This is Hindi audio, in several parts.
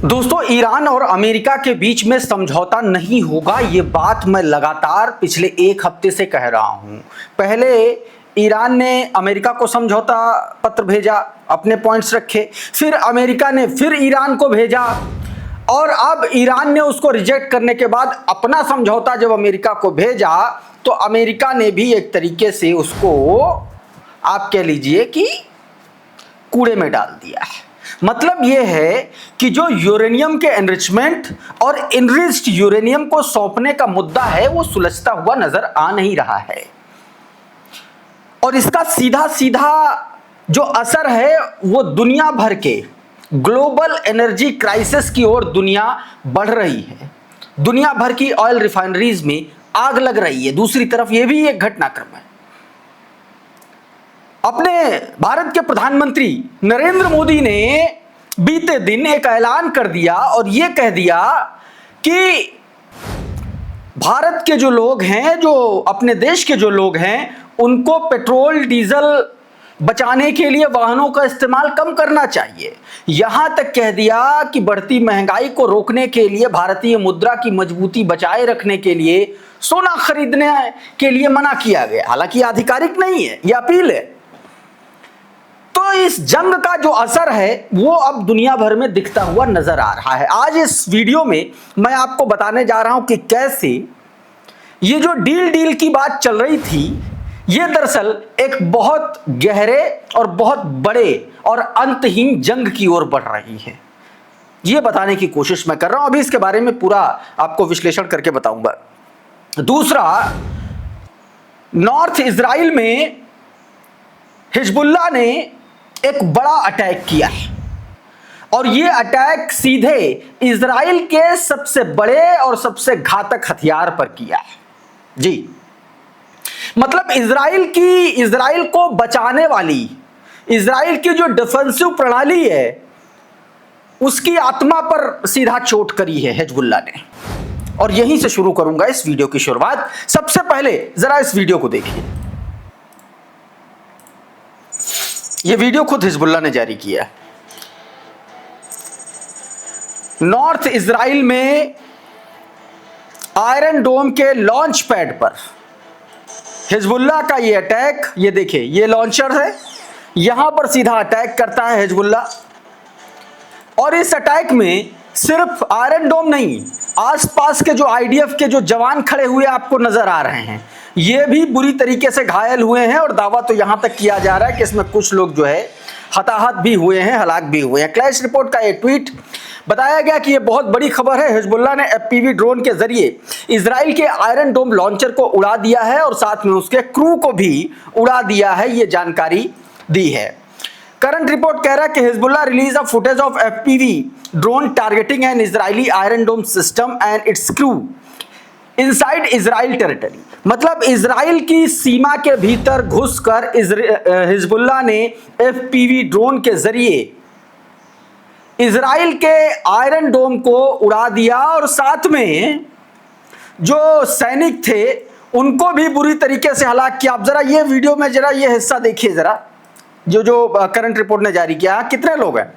दोस्तों, ईरान और अमेरिका के बीच में समझौता नहीं होगा, ये बात मैं लगातार पिछले एक हफ्ते से कह रहा हूं। पहले ईरान ने अमेरिका को समझौता पत्र भेजा, अपने पॉइंट्स रखे, फिर अमेरिका ने फिर ईरान को भेजा और अब ईरान ने उसको रिजेक्ट करने के बाद अपना समझौता जब अमेरिका को भेजा तो अमेरिका ने भी एक तरीके से उसको, आप कह लीजिए कि कूड़े में डाल दिया है। मतलब यह है कि जो यूरेनियम के एनरिचमेंट और इनरिच्ड यूरेनियम को सौंपने का मुद्दा है वो सुलझता हुआ नजर आ नहीं रहा है और इसका सीधा सीधा जो असर है वो दुनिया भर के ग्लोबल एनर्जी क्राइसिस की ओर दुनिया बढ़ रही है। दुनिया भर की ऑयल रिफाइनरीज में आग लग रही है। दूसरी तरफ यह भी एक घटनाक्रम है। अपने भारत के प्रधानमंत्री नरेंद्र मोदी ने बीते दिन एक ऐलान कर दिया और यह कह दिया कि भारत के जो लोग हैं, जो अपने देश के जो लोग हैं, उनको पेट्रोल डीजल बचाने के लिए वाहनों का इस्तेमाल कम करना चाहिए। यहां तक कह दिया कि बढ़ती महंगाई को रोकने के लिए, भारतीय मुद्रा की मजबूती बचाए रखने के लिए सोना खरीदने के लिए मना किया गया। हालांकि आधिकारिक नहीं है, यह अपील है। तो इस जंग का जो असर है वो अब दुनिया भर में दिखता हुआ नजर आ रहा है। आज इस वीडियो में मैं आपको बताने जा रहा हूं कि कैसे ये जो डील की बात चल रही थी, ये दरअसल एक बहुत गहरे और बहुत बड़े और अंतहीन जंग की ओर बढ़ रही है। ये बताने की कोशिश मैं कर रहा हूं। अभी इसके बारे में पूरा आपको विश्लेषण करके बताऊंगा। दूसरा, नॉर्थ इजराइल में हिजबुल्लाह ने एक बड़ा अटैक किया है और यह अटैक सीधे इजराइल के सबसे बड़े और सबसे घातक हथियार पर किया है। जी, मतलब इजराइल को बचाने वाली, इजराइल की जो डिफेंसिव प्रणाली है उसकी आत्मा पर सीधा चोट करी है हिजबुल्लाह ने। और यहीं से शुरू करूंगा इस वीडियो की शुरुआत। सबसे पहले जरा इस वीडियो को देखिए। यह वीडियो खुद हिजबुल्लाह ने जारी किया। नॉर्थ इजराइल में आयरन डोम के लॉन्च पैड पर हिजबुल्लाह का यह अटैक, ये देखिए, ये लॉन्चर है, यहां पर सीधा अटैक करता है हिजबुल्लाह। और इस अटैक में सिर्फ आयरन डोम नहीं, आसपास के जो आईडीएफ के जो जवान खड़े हुए आपको नजर आ रहे हैं, ये भी बुरी तरीके से घायल हुए हैं। और दावा तो यहां तक किया जा रहा है कि इसमें कुछ लोग जो है हताहत भी हुए हैं, हलाक भी हुए हैं। क्लैश रिपोर्ट का एक ट्वीट बताया गया कि यह बहुत बड़ी खबर है। हिजबुल्लाह ने एफपीवी ड्रोन के जरिए इजराइल के आयरन डोम लॉन्चर को उड़ा दिया है और साथ में उसके क्रू को भी उड़ा दिया है, यह जानकारी दी है। करंट रिपोर्ट कह रहा है कि Hezbollah release a footage of FPV drone targeting an Israeli Iron Dome system and its crew inside Israel territory. मतलब इजराइल की सीमा के भीतर घुसकर हिजबुल्लाह ने एफपीवी ड्रोन के जरिए इजराइल के आयरन डोम को उड़ा दिया और साथ में जो सैनिक थे उनको भी बुरी तरीके से हलाक किया। आप जरा ये वीडियो में जरा ये हिस्सा देखिए, जरा जो करंट रिपोर्ट ने जारी किया। कितने लोग हैं?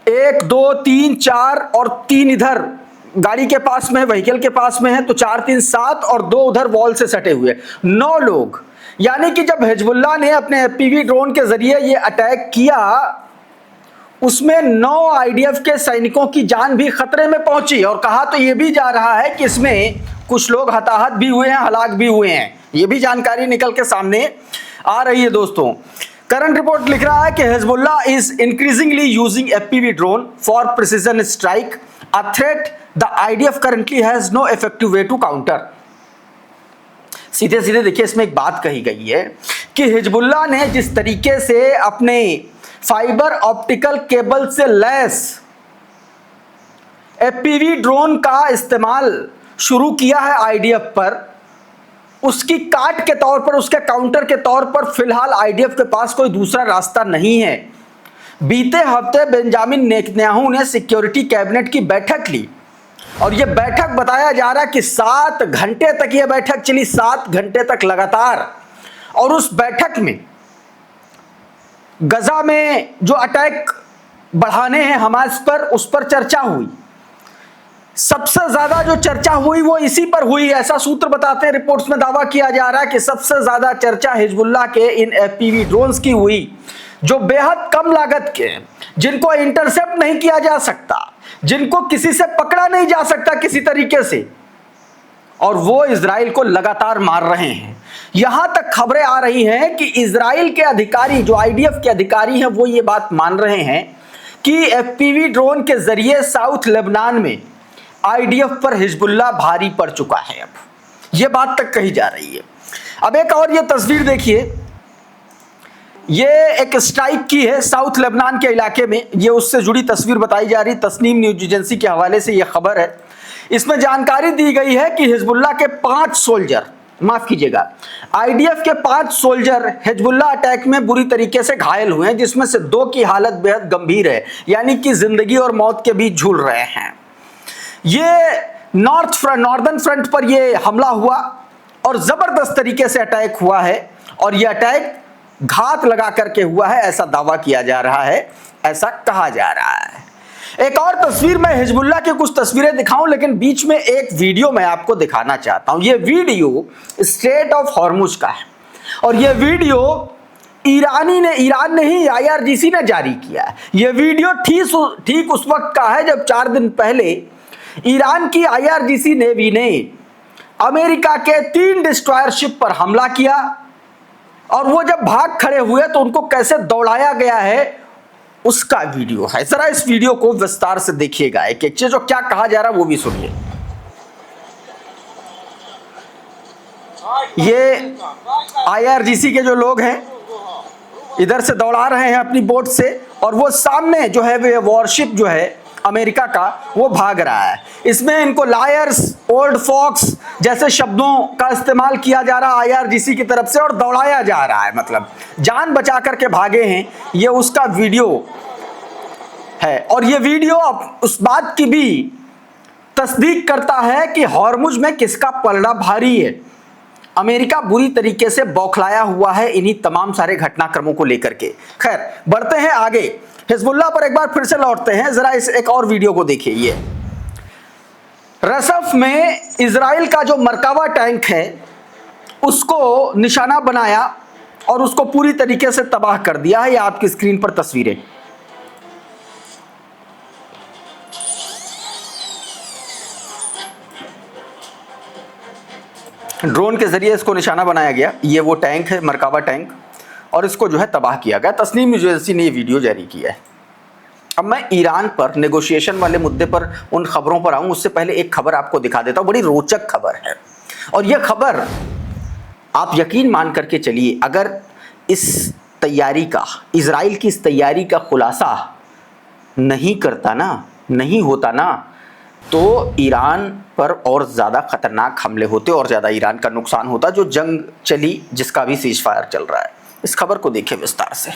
1 2 3 4 और 3 इधर गाड़ी के पास में, व्हीकल के पास में है, तो 4 3 7 और 2 उधर वॉल से सटे हुए, 9 लोग। यानी कि जब हिजबुल्लाह ने अपने एफपीवी ड्रोन के जरिए ये अटैक किया, उसमें 9 आईडीएफ के सैनिकों की जान भी खतरे में पहुंची। और कहा तो यह भी जा रहा है कि इसमें कुछ लोग हताहत भी हुए हैं, हलाक भी हुए हैं। यह भी जानकारी निकल के सामने आ रही है। दोस्तों, करंट रिपोर्ट लिख रहा है कि Hezbollah is increasingly using FPV drone for precision strike, a threat the IDF currently has no effective way to counter. सीधे सीधे देखिए, इसमें एक बात कही गई है कि हिजबुल्लाह ने जिस तरीके से अपने फाइबर ऑप्टिकल केबल से लैस एफपीवी ड्रोन का इस्तेमाल शुरू किया है आईडीएफ पर, उसकी काट के तौर पर, उसके काउंटर के तौर पर फिलहाल आईडीएफ के पास कोई दूसरा रास्ता नहीं है। बीते हफ्ते बेंजामिन नेतन्याहू ने सिक्योरिटी कैबिनेट की बैठक ली और ये बैठक बताया जा रहा है कि 7 घंटे तक ये बैठक चली, 7 घंटे तक लगातार। और उस बैठक में गजा में जो अटैक बढ़ाने हैं हमास पर, उस पर चर्चा हुई। सबसे ज्यादा जो चर्चा हुई वो इसी पर हुई, ऐसा सूत्र बताते हैं। रिपोर्ट्स में दावा किया जा रहा है कि सबसे ज्यादा चर्चा हिजबुल्लाह के इन एफपीवी ड्रोन्स की हुई, जो बेहद कम लागत के हैं, जिनको इंटरसेप्ट नहीं किया जा सकता, जिनको किसी से पकड़ा नहीं जा सकता किसी तरीके से, और वो इजराइल को लगातार मार रहे हैं। यहां तक खबरें आ रही हैं कि इजराइल के अधिकारी, जो आईडीएफ के अधिकारी हैं, वो ये बात मान रहे हैं कि एफपीवी ड्रोन के जरिए साउथ लेबनान में आईडीएफ पर हिजबुल्लाह भारी पड़ चुका है। अब ये बात तक कही जा रही है। अब एक और ये तस्वीर देखिए, ये एक स्ट्राइक की है साउथ लेबनान के इलाके में, ये उससे जुड़ी तस्वीर बताई जा रही। तस्नीम न्यूज एजेंसी के हवाले से ये खबर है। इसमें जानकारी दी गई है कि हिजबुल्लाह के 5 सोल्जर, माफ कीजिएगा, आईडीएफ के 5 सोल्जर हिजबुल्लाह अटैक में बुरी तरीके से घायल हुए हैं, जिसमें से 2 की हालत बेहद गंभीर है, यानी कि जिंदगी और मौत के बीच झूल रहे हैं। ये नॉर्दर्न फ्रंट पर ये हमला हुआ और जबरदस्त तरीके से अटैक हुआ है, और यह अटैक घात लगा करके हुआ है, ऐसा दावा किया जा रहा है, ऐसा कहा जा रहा है। एक और तस्वीर, मैं हिजबुल्लाह की कुछ तस्वीरें दिखाऊं, लेकिन बीच में एक वीडियो मैं आपको दिखाना चाहता हूं। यह वीडियो स्ट्रेट ऑफ हॉर्मुज का है, और यह वीडियो ईरान ने ही आईआरजीसी ने जारी किया है। यह वीडियो ठीक उस वक्त का है जब 4 दिन पहले ईरान की आईआरजीसी नेवी ने अमेरिका के 3 डिस्ट्रॉयर शिप पर हमला किया, और वो जब भाग खड़े हुए तो उनको कैसे दौड़ाया गया है उसका वीडियो है। जरा इस वीडियो को विस्तार से देखिएगा, एक एक चीज जो क्या कहा जा रहा है वो भी सुनिए। ये आईआरजीसी के जो लोग हैं इधर से दौड़ा रहे हैं अपनी बोट से, और वो सामने जो है वो वॉरशिप जो है अमेरिका का, वो भाग रहा है। इसमें इनको लायर्स, ओल्ड फॉक्स जैसे शब्दों का इस्तेमाल किया जा रहा है आईआरजीसी की तरफ से, और दौड़ाया जा रहा है, मतलब जान बचा करके भागे हैं। ये उसका वीडियो है, और ये वीडियो उस बात की भी तस्दीक करता है कि हॉर्मुज में किसका पलड़ा भारी है। अमेरिका बुरी तरीके से बौखलाया हुआ है इन्हीं तमाम सारे घटनाक्रमों को लेकर के। खैर, बढ़ते हैं आगे, हिजबुल्लाह पर एक बार फिर से लौटते हैं। जरा इस एक और वीडियो को देखिए। ये रसफ में इजराइल का जो मरकावा टैंक है उसको निशाना बनाया और उसको पूरी तरीके से तबाह कर दिया है। ये आपकी स्क्रीन पर तस्वीरें, ड्रोन के जरिए इसको निशाना बनाया गया। ये वो टैंक है, मरकावा टैंक, और इसको जो है तबाह किया गया। तस्नीम न्यूज एजेंसी ने ये वीडियो जारी किया है। अब मैं ईरान पर नेगोशिएशन वाले मुद्दे पर उन खबरों पर आऊं, उससे पहले एक खबर आपको दिखा देता हूं। बड़ी रोचक खबर है, और यह खबर आप यकीन मान करके चलिए, अगर इस तैयारी का, इजराइल की इस तैयारी का खुलासा नहीं करता ना, नहीं होता ना, तो ईरान पर और ज़्यादा खतरनाक हमले होते और ज़्यादा ईरान का नुकसान होता। जो जंग चली, जिसका भी सीज फायर चल रहा है, इस खबर को देखिए विस्तार से।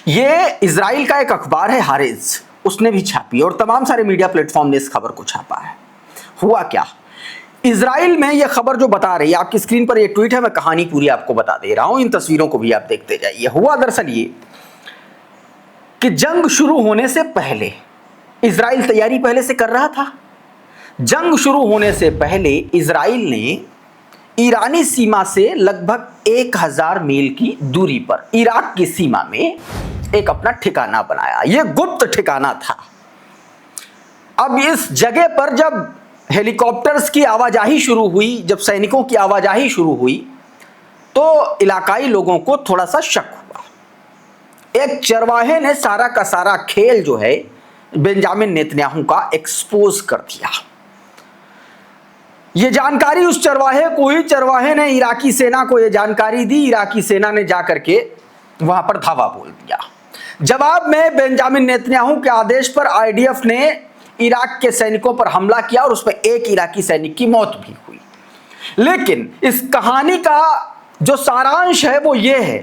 ये इजराइल का एक अखबार है हारिज, उसने भी छापी, और तमाम सारे मीडिया प्लेटफॉर्म ने इस खबर को छापा है। हुआ क्या, इजराइल में यह खबर जो बता रही है, आपकी स्क्रीन पर यह ट्वीट है, मैं कहानी पूरी आपको बता दे रहा हूं, इन तस्वीरों को भी आप देखते जाइए। हुआ दरअसल ये कि जंग शुरू होने से पहले इजराइल तैयारी पहले से कर रहा था। जंग शुरू होने से पहले इजराइल ने ईरानी सीमा से लगभग 1000 मील की दूरी पर इराक की सीमा में एक अपना ठिकाना बनाया। यह गुप्त ठिकाना था। अब इस जगह पर जब हेलीकॉप्टर्स की आवाजाही शुरू हुई, जब सैनिकों की आवाजाही शुरू हुई, तो इलाकाई लोगों को थोड़ा सा शक हुआ। एक चरवाहे ने सारा का सारा खेल जो है बेंजामिन नेतन्याहू का एक्सपोज कर दिया। यह जानकारी उस चरवाहे को ही, चरवाहे ने इराकी सेना को यह जानकारी दी। इराकी सेना ने जाकर के वहां पर धावा बोल दिया। जवाब में बेंजामिन नेतन्याहू के आदेश पर आईडीएफ ने इराक के सैनिकों पर हमला किया और उसमें एक इराकी सैनिक की मौत भी हुई। लेकिन इस कहानी का जो सारांश है वो ये है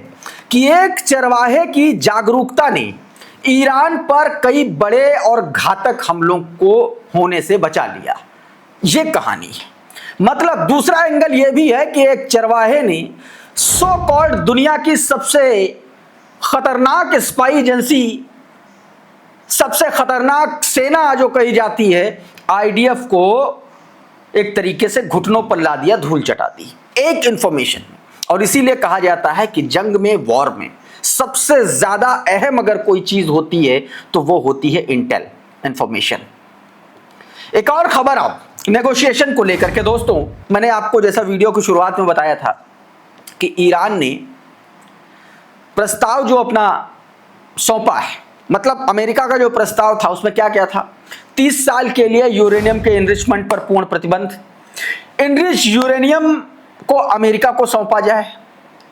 कि एक चरवाहे की जागरूकता ने ईरान पर कई बड़े और घातक हमलों को होने से बचा लिया। ये कहानी है। मतलब दूसरा एंगल यह भी है कि एक चरवाहे ने सो कॉल्ड दुनिया की सबसे खतरनाक स्पाई एजेंसी, सबसे खतरनाक सेना जो कही जाती है आईडीएफ को एक तरीके से घुटनों पर ला दिया, धूल चटा दी एक इंफॉर्मेशन। और इसीलिए कहा जाता है कि जंग में, वॉर में सबसे ज्यादा अहम अगर कोई चीज होती है तो वो होती है इंटेल, इंफॉर्मेशन। एक और खबर अब नेगोशिएशन को लेकर के दोस्तों, मैंने आपको जैसा वीडियो की शुरुआत में बताया था कि ईरान ने प्रस्ताव जो अपना सौंपा है, मतलब अमेरिका का जो प्रस्ताव था उसमें क्या क्या था, 30 साल के लिए यूरेनियम के एनरिचमेंट पर पूर्ण प्रतिबंध, एनरिच यूरेनियम को अमेरिका को सौंपा जाए।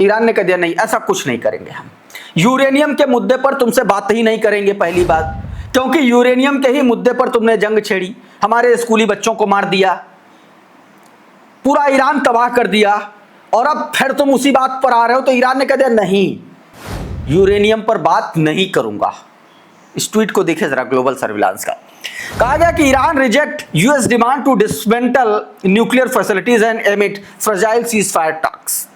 ईरान ने कह दिया नहीं, ऐसा कुछ नहीं करेंगे, हम यूरेनियम के मुद्दे पर तुमसे बात ही नहीं करेंगे। पहली बात, क्योंकि यूरेनियम के ही मुद्दे पर तुमने जंग छेड़ी, हमारे स्कूली बच्चों को मार दिया, पूरा ईरान तबाह कर दिया, और अब फिर तुम उसी बात पर आ रहे हो। तो ईरान ने कह दिया नहीं, यूरेनियम पर बात नहीं करूंगा। इस ट्वीट को देखिए जरा, ग्लोबल सर्विलांस का। कहा गया कि Iran reject US demand to dismantle nuclear facilities and amid fragile ceasefire talks.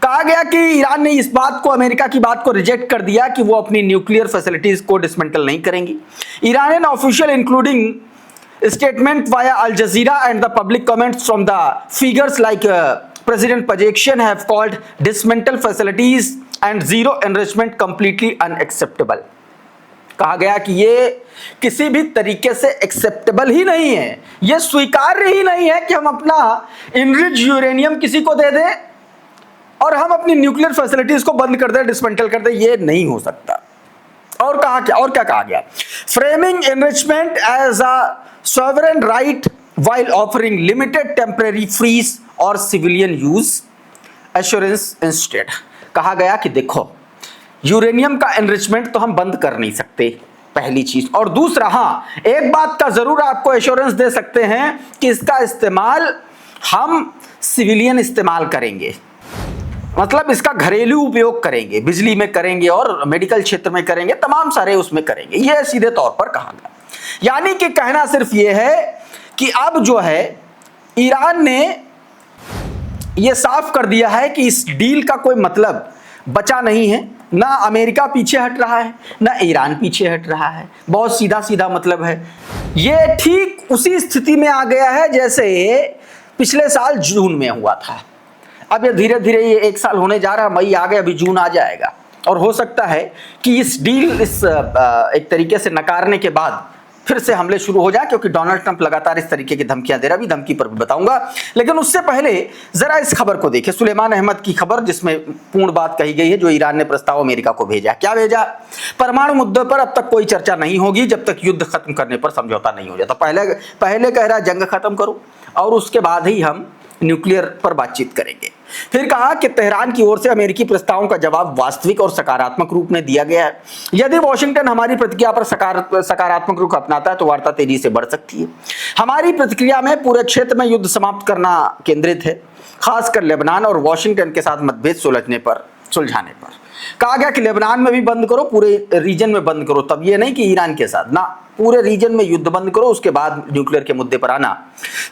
कहा गया कि ईरान ने इस बात को, अमेरिका की बात को रिजेक्ट कर दिया कि वो अपनी न्यूक्लियर फैसिलिटीज को डिसमेंटल नहीं करेंगी। Iranian official including statement via Al Jazeera and the public comments from the figures like President Pezeshkian have called dismantle facilities and zero enrichment completely unacceptable. कहा गया कि ये किसी भी तरीके से एक्सेप्टेबल ही नहीं है, ये स्वीकार्य ही नहीं है कि हम अपना एनरिच यूरेनियम किसी को दे दें और हम अपनी न्यूक्लियर फैसिलिटीज को बंद कर दें, डिसमेंटल कर दें। ये नहीं हो सकता। और कहा क्या, और क्या कहा गया, framing enrichment as a sovereign right while offering limited temporary freeze और सिविलियन यूज एश्योरेंस इंस्टेड। कहा गया कि देखो, यूरेनियम का एनरिचमेंट तो हम बंद कर नहीं सकते, पहली चीज। और दूसरा, हां, एक बात का जरूर आपको एश्योरेंस दे सकते हैं कि इसका इस्तेमाल हम सिविलियन इस्तेमाल करेंगे, मतलब इसका घरेलू उपयोग करेंगे, बिजली में करेंगे और मेडिकल क्षेत्र में करेंगे, तमाम सारे उसमें करेंगे। यह सीधे तौर पर कहा गया। यानी कि कहना सिर्फ यह है कि अब जो है ईरान ने यह साफ कर दिया है कि इस डील का कोई मतलब बचा नहीं है। ना अमेरिका पीछे हट रहा है, ना ईरान पीछे हट रहा है। बहुत सीधा सीधा मतलब है। यह ठीक उसी स्थिति में आ गया है जैसे पिछले साल जून में हुआ था। अब ये धीरे धीरे ये 1 साल होने जा रहा है, मई आ गया, अभी जून आ जाएगा। और हो सकता है कि इस डील, इस एक तरीके से नकारने के बाद फिर से हमले शुरू हो जाए, क्योंकि डोनाल्ड ट्रंप लगातार इस तरीके की धमकियां दे रहा है। अभी धमकी पर भी बताऊंगा, लेकिन उससे पहले जरा इस खबर को देखिए, सुलेमान अहमद की खबर, जिसमें पूर्ण बात कही गई है, जो ईरान ने प्रस्ताव अमेरिका को भेजा। क्या भेजा? परमाणु मुद्दे पर अब तक कोई चर्चा नहीं होगी जब तक युद्ध खत्म करने पर समझौता नहीं हो जाता। पहले कह रहा जंग खत्म करो और उसके बाद ही हम न्यूक्लियर पर बातचीत करेंगे। फिर कहा कि तेहरान की ओर से अमेरिकी प्रस्तावों का जवाब वास्तविक और सकारात्मक रूप में दिया गया है। यदि वॉशिंगटन हमारी प्रतिक्रिया पर सकारात्मक रूप अपनाता है तो वार्ता तेजी से बढ़ सकती है। हमारी प्रतिक्रिया में पूरे क्षेत्र में युद्ध समाप्त करना केंद्रित है, खासकर लेबनान और वॉशिंगटन के साथ मतभेद सुलझाने पर। कहा गया कि लेबनान में भी बंद करो, पूरे रीजन में बंद करो। तब ये नहीं कि ईरान के साथ ना, पूरे रीजन में युद्ध बंद करो, उसके बाद न्यूक्लियर के मुद्दे पर आना।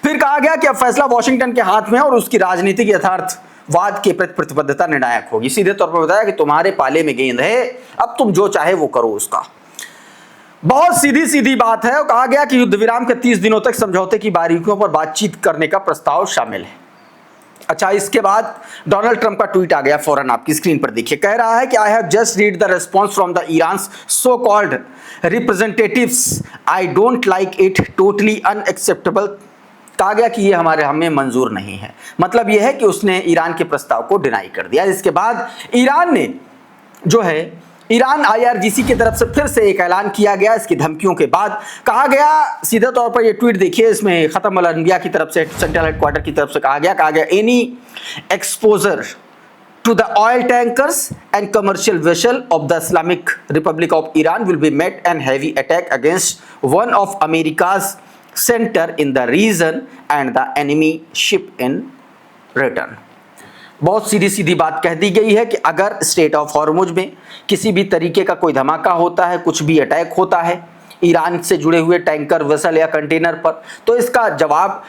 फिर कहा गया कि अब फैसला वॉशिंगटन के हाथ में है और उसकी राजनीतिक यथार्थवाद के प्रति प्रतिबद्धता निर्णायक होगी। सीधे तौर पर बताया कि तुम्हारे पाले में गेंद है, अब तुम जो चाहे वो करो उसका। बहुत सीधी सीधी बात है। और कहा गया कि युद्ध विराम के 30 दिनों तक समझौते की बारीकियों पर बातचीत करने का प्रस्ताव शामिल है। अच्छा, इसके बाद डोनाल्ड ट्रंप का ट्वीट आ गया, फौरन आपकी स्क्रीन पर देखिए। कह रहा है कि I have just read the response from the Iran's so called representatives, I don't like it, totally unacceptable. कहा गया कि ये हमें मंजूर नहीं है। मतलब यह है कि उसने ईरान के प्रस्ताव को डिनाई कर दिया। इसके बाद ईरान ने जो है, ईरान IRGC की तरफ से फिर से एक ऐलान किया गया। इसकी धमकियों के बाद कहा गया, सीधे तौर पर ये ट्वीट देखिए, इसमें खत्म अल अनबिया की तरफ से, सेंट्रल हेडक्वार्टर की तरफ से कहा गया any exposure to the oil tankers and commercial vessel of the Islamic Republic of Iran will be met and heavy attack against one of America's center in the region and the enemy ship in return। बहुत सीधी सीधी बात कह दी गई है कि अगर स्ट्रेट ऑफ हॉर्मुज में किसी भी तरीके का कोई धमाका होता है, कुछ भी अटैक होता है ईरान से जुड़े हुए टैंकर, वेसल या कंटेनर पर, तो इसका जवाब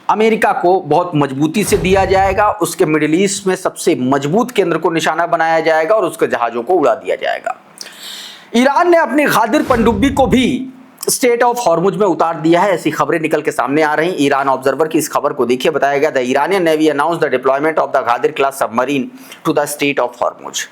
अमेरिका को बहुत मजबूती से दिया जाएगा। उसके मिडिल ईस्ट में सबसे मजबूत केंद्र को निशाना बनाया जाएगा और उसके जहाजों को उड़ा दिया जाएगा। ईरान ने अपनी गादिर पनडुब्बी को भी स्टेट ऑफ हॉर्मुज में उतार दिया है, ऐसी खबरें निकल के सामने आ रही। ईरान ऑब्जर्वर की इस खबर को देखिए, बताया गया the Iranian navy announce the deployment of the Ghadir class submarine to the strait of Hormuz.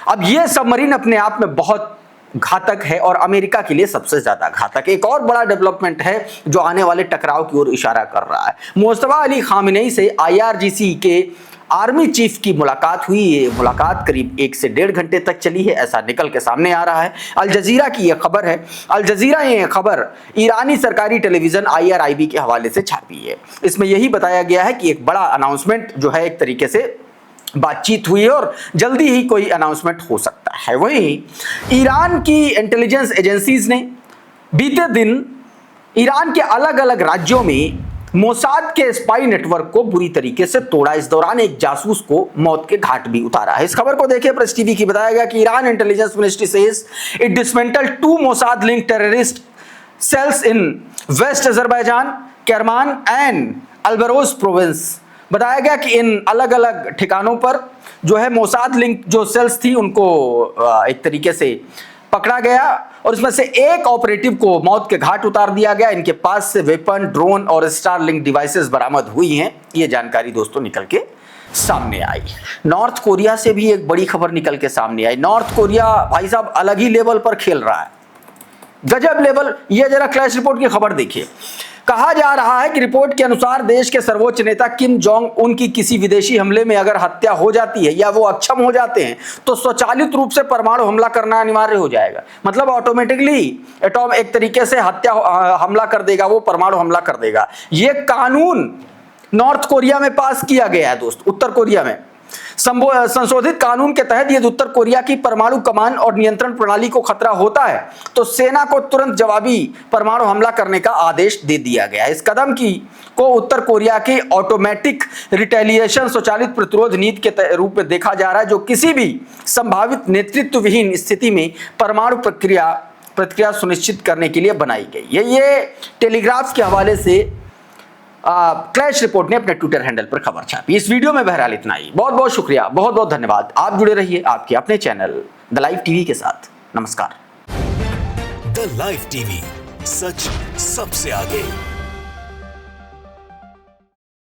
अब यह सबमरीन अपने आप में बहुत घातक है और अमेरिका के लिए सबसे ज्यादा घातक। एक और बड़ा डेवलपमेंट है जो आने वाले टकराव की ओर इशारा कर रहा है। मुस्तफा अली खामेनेई से IRGC के आर्मी चीफ की मुलाकात हुई। ये मुलाकात करीब 1 से 1.5 घंटे तक चली है, ऐसा निकल के सामने आ रहा है। अल जजीरा की यह खबर है। अल जजीरा ये खबर ईरानी सरकारी टेलीविजन IRIB के हवाले से छापी है। इसमें यही बताया गया है कि एक बड़ा अनाउंसमेंट जो है, एक तरीके से बातचीत हुई है और जल्दी ही कोई अनाउंसमेंट हो सकता है। वहीं ईरान की इंटेलिजेंस एजेंसीज ने बीते दिन ईरान के अलग अलग राज्यों में मोसाद के स्पाई नेटवर्क को बुरी तरीके से तोड़ा। इस दौरान एक जासूस को मौत के घाट भी उतारा है। इस खबर को देखिए प्रेस टीवी की। बताया गया कि Iran intelligence ministry says it dismantle 2 Mossad link terrorist cells in West Azerbaijan, Kerman and Alborz province. बताया गया कि इन अलग अलग ठिकानों पर जो है मोसाद लिंक जो सेल्स थी उनको एक तरीके से पकड़ा गया और इसमें से एक ऑपरेटिव को मौत के घाट उतार दिया गया। इनके पास से वेपन, ड्रोन और स्टारलिंक डिवाइसेस बरामद हुई हैं। ये जानकारी दोस्तों निकल के सामने आई। नॉर्थ कोरिया से भी एक बड़ी खबर निकल के सामने आई। नॉर्थ कोरिया भाई साहब अलग ही लेवल पर खेल रहा है, गजब लेवल। ये जरा क्लैश रिपोर्ट की खबर देखिए। कहा जा रहा है कि रिपोर्ट के अनुसार देश के सर्वोच्च नेता किम जोंग उन की किसी विदेशी हमले में अगर हत्या हो जाती है या वो अक्षम हो जाते हैं तो स्वचालित रूप से परमाणु हमला करना अनिवार्य हो जाएगा। मतलब ऑटोमेटिकली एटॉम एक तरीके से हमला कर देगा, वो परमाणु हमला कर देगा। ये कानून नॉर्थ कोरिया में पास किया गया है दोस्त, उत्तर कोरिया में। संशोधित कानून के तहत यदि उत्तर कोरिया की परमाणु कमान और नियंत्रण प्रणाली को खतरा होता है तो सेना को तुरंत जवाबी परमाणु हमला करने का आदेश दे दिया गया है। इस कदम को उत्तर कोरिया के ऑटोमेटिक रिटेलिएशन स्वचालित प्रतिरोध नीति के रूप में देखा जा रहा है, जो किसी भी संभावित नेतृत्व विहीन स्थिति में परमाणु प्रतिक्रिया सुनिश्चित करने के लिए बनाई गई है। ये टेलीग्राफ के हवाले से क्लैश रिपोर्ट ने अपने ट्विटर हैंडल पर खबर छापी। इस वीडियो में बहरहाल इतना ही। बहुत बहुत शुक्रिया, बहुत बहुत धन्यवाद। आप जुड़े रहिए आपके अपने चैनल द लाइव टीवी के साथ। नमस्कार। द लाइव टीवी, सच सबसे आगे।